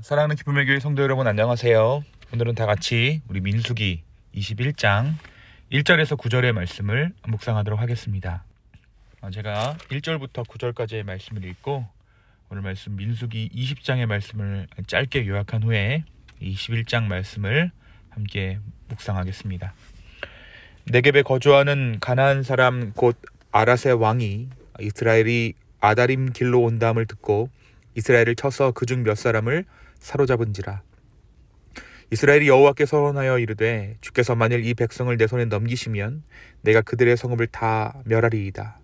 사랑하는 기쁨의 교회 성도 여러분, 안녕하세요. 오늘은 다 같이 우리 민수기 21장 1절에서 9절의 말씀을 묵상하도록 하겠습니다. 제가 1절부터 9절까지의 말씀을 읽고 오늘 말씀 민수기 20장의 말씀을 짧게 요약한 후에 21장 말씀을 함께 묵상하겠습니다. 네겝에 거주하는 가나안 사람 곧 아랏의 왕이 이스라엘이 아다림 길로 온다함을 듣고 이스라엘을 쳐서 그중 몇 사람을 사로잡은지라. 이스라엘이 여호와께 서원하여 이르되 주께서 만일 이 백성을 내 손에 넘기시면 내가 그들의 성읍을 다 멸하리이다.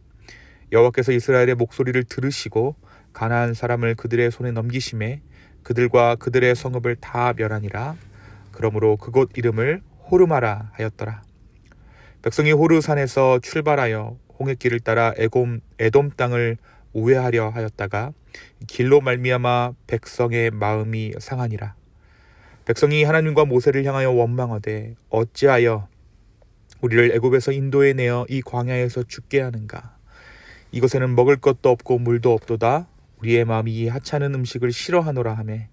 여호와께서 이스라엘의 목소리를 들으시고 가나안 사람을 그들의 손에 넘기심에 그들과 그들의 성읍을 다 멸하니라. 그러므로 그곳 이름을 호르마라 하였더라. 백성이 호르산에서 출발하여 홍해길을 따라 에돔 땅을 우회하려 하였다가 길로 말미암아 백성의 마음이 상하니라. 백성이 하나님과 모세를 향하여 원망하되 어찌하여 우리를 애굽에서 인도해 내어 이 광야에서 죽게 하는가? 이곳에는 먹을 것도 없고 물도 없도다. 우리의 마음이 이 하찮은 음식을 싫어하노라 하매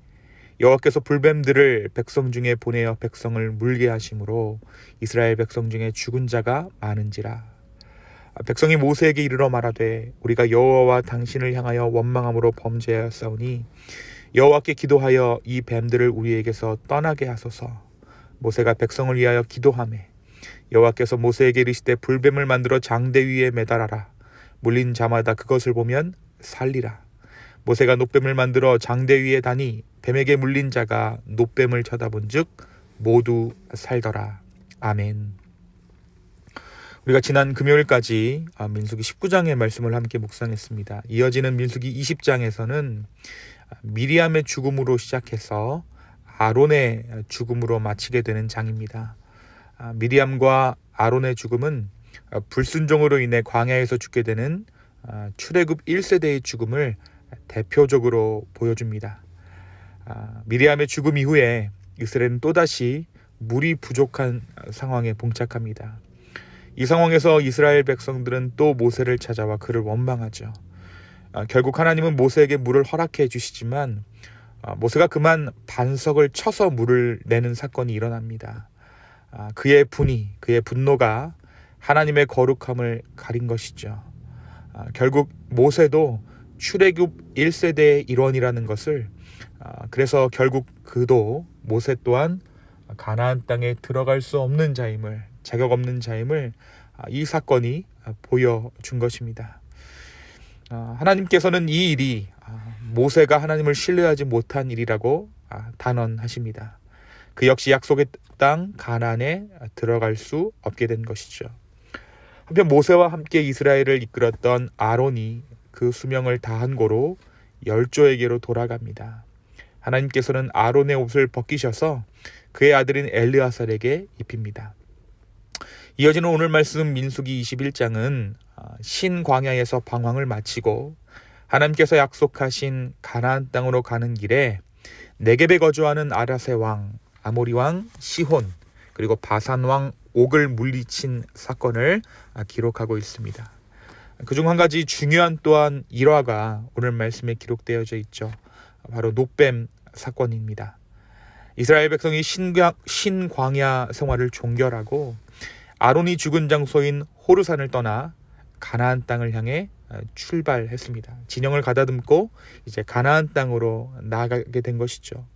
여호와께서 불뱀들을 백성 중에 보내어 백성을 물게 하심으로 이스라엘 백성 중에 죽은 자가 많은지라. 백성이 모세에게 이르러 말하되 우리가 여호와와 당신을 향하여 원망함으로 범죄하였사오니 여호와께 기도하여 이 뱀들을 우리에게서 떠나게 하소서. 모세가 백성을 위하여 기도하매 여호와께서 모세에게 이르시되 불뱀을 만들어 장대 위에 매달아라. 물린 자마다 그것을 보면 살리라. 모세가 놋뱀을 만들어 장대 위에 다니 뱀에게 물린 자가 놋뱀을 쳐다본즉 모두 살더라. 아멘. 우리가 지난 금요일까지 민수기 19장의 말씀을 함께 묵상했습니다. 이어지는 민수기 20장에서는 미리암의 죽음으로 시작해서 아론의 죽음으로 마치게 되는 장입니다. 미리암과 아론의 죽음은 불순종으로 인해 광야에서 죽게 되는 출애굽 1세대의 죽음을 대표적으로 보여줍니다. 미리암의 죽음 이후에 이스라엘은 또다시 물이 부족한 상황에 봉착합니다. 이 상황에서 이스라엘 백성들은 또 모세를 찾아와 그를 원망하죠. 결국 하나님은 모세에게 물을 허락해 주시지만 모세가 그만 반석을 쳐서 물을 내는 사건이 일어납니다. 그의 분노가 하나님의 거룩함을 가린 것이죠. 결국 모세도 출애굽 1세대의 일원이라는 것을 그래서 결국 그도 모세 또한 가나안 땅에 들어갈 수 없는 자임을, 자격 없는 자임을 이 사건이 보여준 것입니다. 하나님께서는 이 일이 모세가 하나님을 신뢰하지 못한 일이라고 단언하십니다. 그 역시 약속의 땅 가나안에 들어갈 수 없게 된 것이죠. 한편 모세와 함께 이스라엘을 이끌었던 아론이 그 수명을 다한 고로 열조에게로 돌아갑니다. 하나님께서는 아론의 옷을 벗기셔서 그의 아들인 엘르아살에게 입힙니다. 이어지는 오늘 말씀 민수기 21장은 신광야에서 방황을 마치고 하나님께서 약속하신 가나안 땅으로 가는 길에 네겝에 거주하는 아랏의 왕, 아모리 왕 시혼, 그리고 바산 왕 옥을 물리친 사건을 기록하고 있습니다. 그중 한 가지 중요한 또한 일화가 오늘 말씀에 기록되어져 있죠. 바로 놋뱀 사건입니다. 이스라엘 백성이 신광야 생활을 종결하고 아론이 죽은 장소인 호르산을 떠나 가나안 땅을 향해 출발했습니다. 진영을 가다듬고 이제 가나안 땅으로 나아가게 된 것이죠.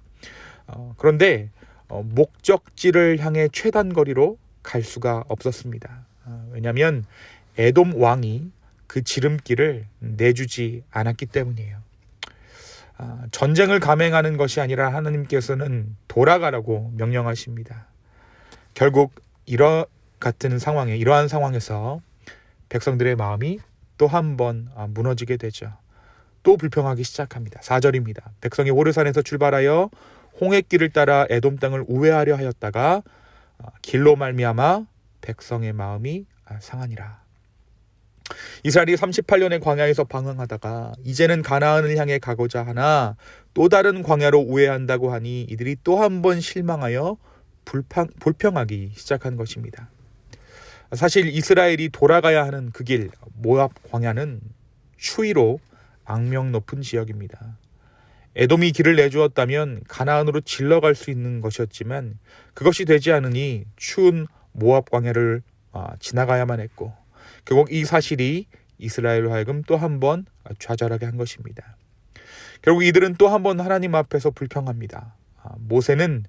그런데 목적지를 향해 최단 거리로 갈 수가 없었습니다. 왜냐하면 에돔 왕이 그 지름길을 내주지 않았기 때문이에요. 전쟁을 감행하는 것이 아니라 하나님께서는 돌아가라고 명령하십니다. 결국 이러한 상황에서 백성들의 마음이 또 한 번 무너지게 되죠. 또 불평하기 시작합니다. 4절입니다. 백성이 호르산에서 출발하여 홍해길을 따라 에돔 땅을 우회하려 하였다가 길로 말미암아 백성의 마음이 상하니라. 이스라엘이 38년의 광야에서 방황하다가 이제는 가나안을 향해 가고자 하나 또 다른 광야로 우회한다고 하니 이들이 또 한 번 실망하여 불평하기 시작한 것입니다. 사실 이스라엘이 돌아가야 하는 그 길, 모압 광야는 추위로 악명 높은 지역입니다. 에돔이 길을 내주었다면 가나안으로 질러갈 수 있는 것이었지만 그것이 되지 않으니 추운 모압 광야를 지나가야만 했고, 결국 이 사실이 이스라엘로 하여금 또 한 번 좌절하게 한 것입니다. 결국 이들은 또 한 번 하나님 앞에서 불평합니다. 모세는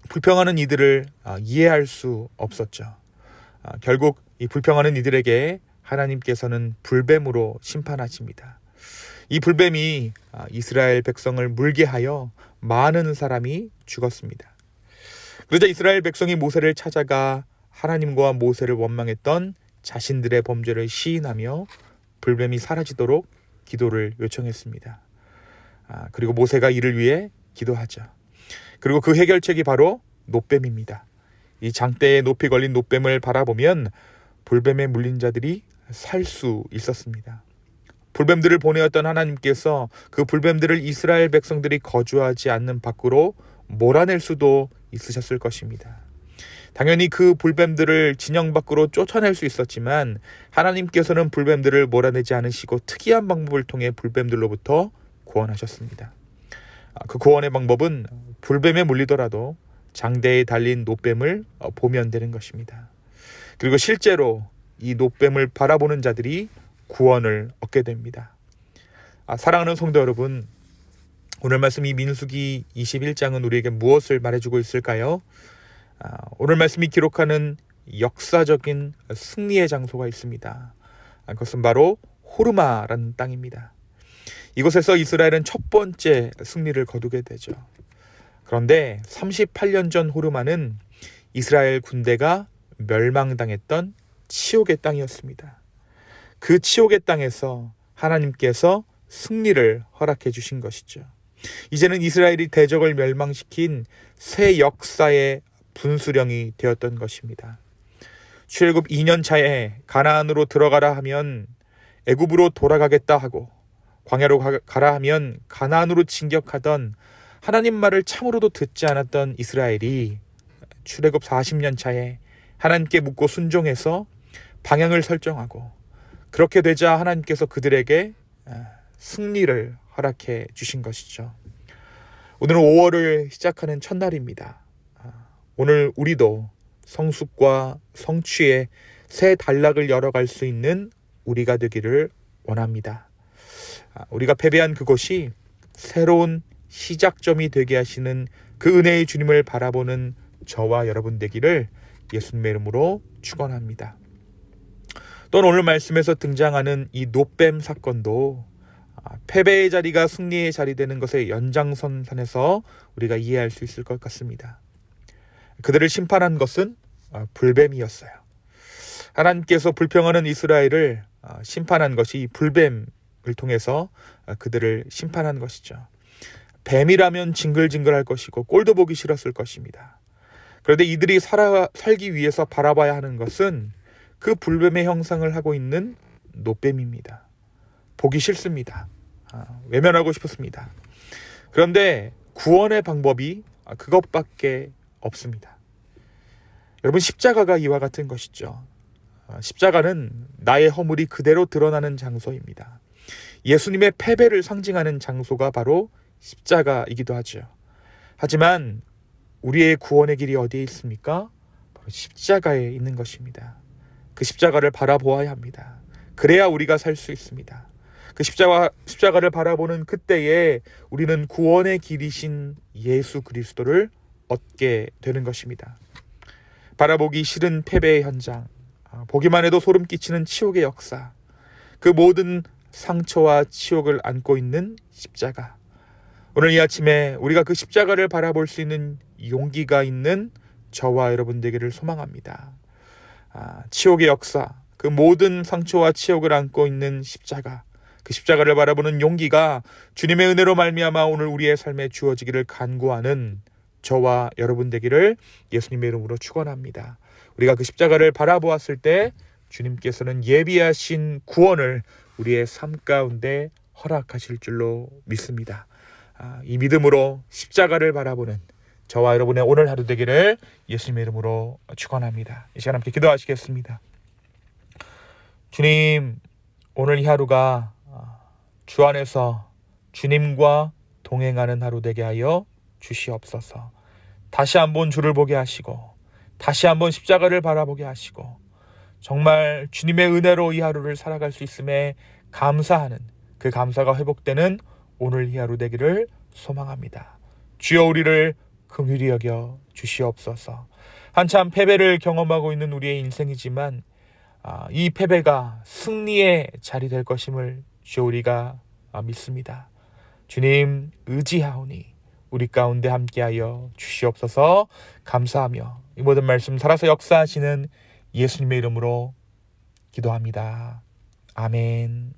불평하는 이들을 이해할 수 없었죠. 결국 이 불평하는 이들에게 하나님께서는 불뱀으로 심판하십니다. 이 불뱀이 이스라엘 백성을 물게 하여 많은 사람이 죽었습니다. 그러자 이스라엘 백성이 모세를 찾아가 하나님과 모세를 원망했던 자신들의 범죄를 시인하며 불뱀이 사라지도록 기도를 요청했습니다. 그리고 모세가 이를 위해 기도하죠. 그리고 그 해결책이 바로 놋뱀입니다. 이 장대에 높이 걸린 놋뱀을 바라보면 불뱀에 물린 자들이 살 수 있었습니다. 불뱀들을 보내었던 하나님께서 그 불뱀들을 이스라엘 백성들이 거주하지 않는 밖으로 몰아낼 수도 있으셨을 것입니다. 당연히 그 불뱀들을 진영 밖으로 쫓아낼 수 있었지만 하나님께서는 불뱀들을 몰아내지 않으시고 특이한 방법을 통해 불뱀들로부터 구원하셨습니다. 그 구원의 방법은 불뱀에 물리더라도 장대에 달린 놋뱀을 보면 되는 것입니다. 그리고 실제로 이 놋뱀을 바라보는 자들이 구원을 얻게 됩니다. 사랑하는 성도 여러분, 오늘 말씀 이 민수기 21장은 우리에게 무엇을 말해주고 있을까요? 오늘 말씀이 기록하는 역사적인 승리의 장소가 있습니다. 그것은 바로 호르마라는 땅입니다. 이곳에서 이스라엘은 첫 번째 승리를 거두게 되죠. 그런데 38년 전 호르마는 이스라엘 군대가 멸망당했던 치욕의 땅이었습니다. 그 치욕의 땅에서 하나님께서 승리를 허락해 주신 것이죠. 이제는 이스라엘이 대적을 멸망시킨 새 역사의 분수령이 되었던 것입니다. 출애굽 2년 차에 가나안으로 들어가라 하면 애굽으로 돌아가겠다 하고, 광야로 가라 하면 가나안으로 진격하던 하나님 말을 참으로도 듣지 않았던 이스라엘이 출애굽 40년 차에 하나님께 묻고 순종해서 방향을 설정하고, 그렇게 되자 하나님께서 그들에게 승리를 허락해 주신 것이죠. 오늘은 5월을 시작하는 첫날입니다. 오늘 우리도 성숙과 성취의 새 단락을 열어갈 수 있는 우리가 되기를 원합니다. 우리가 패배한 그곳이 새로운 시작점이 되게 하시는 그 은혜의 주님을 바라보는 저와 여러분 되기를 예수님의 이름으로 축원합니다. 또는 오늘 말씀에서 등장하는 이 놋뱀 사건도 패배의 자리가 승리의 자리 되는 것의 연장선상에서 우리가 이해할 수 있을 것 같습니다. 그들을 심판한 것은 불뱀이었어요. 하나님께서 불평하는 이스라엘을 심판한 것이 불뱀을 통해서 그들을 심판한 것이죠. 뱀이라면 징글징글할 것이고 꼴도 보기 싫었을 것입니다. 그런데 이들이 살기 위해서 바라봐야 하는 것은 그 불뱀의 형상을 하고 있는 놋뱀입니다. 보기 싫습니다. 외면하고 싶었습니다. 그런데 구원의 방법이 그것밖에 없습니다. 여러분, 십자가가 이와 같은 것이죠. 십자가는 나의 허물이 그대로 드러나는 장소입니다. 예수님의 패배를 상징하는 장소가 바로 십자가이기도 하죠. 하지만 우리의 구원의 길이 어디에 있습니까? 바로 십자가에 있는 것입니다. 그 십자가를 바라보아야 합니다. 그래야 우리가 살 수 있습니다. 그 십자가를 바라보는 그때에 우리는 구원의 길이신 예수 그리스도를 얻게 되는 것입니다. 바라보기 싫은 패배의 현장, 보기만 해도 소름 끼치는 치욕의 역사, 그 모든 상처와 치욕을 안고 있는 십자가. 오늘 이 아침에 우리가 그 십자가를 바라볼 수 있는 용기가 있는 저와 여러분 되기를 소망합니다. 치욕의 역사, 그 모든 상처와 치욕을 안고 있는 십자가, 그 십자가를 바라보는 용기가 주님의 은혜로 말미암아 오늘 우리의 삶에 주어지기를 간구하는 저와 여러분 되기를 예수님의 이름으로 축원합니다. 우리가 그 십자가를 바라보았을 때 주님께서는 예비하신 구원을 우리의 삶 가운데 허락하실 줄로 믿습니다. 이 믿음으로 십자가를 바라보는 저와 여러분의 오늘 하루 되기를 예수님의 이름으로 축원합니다. 이 시간 함께 기도하시겠습니다. 주님, 오늘 이 하루가 주 안에서 주님과 동행하는 하루 되게 하여 주시옵소서. 다시 한번 주를 보게 하시고 다시 한번 십자가를 바라보게 하시고 정말 주님의 은혜로 이 하루를 살아갈 수 있음에 감사하는 그 감사가 회복되는 오늘 이 하루 되기를 소망합니다. 주여 우리를 긍휼히 여겨 주시옵소서. 한참 패배를 경험하고 있는 우리의 인생이지만 이 패배가 승리의 자리 될 것임을 주여 우리가 믿습니다. 주님 의지하오니 우리 가운데 함께하여 주시옵소서. 감사하며 이 모든 말씀 살아서 역사하시는 예수님의 이름으로 기도합니다. 아멘.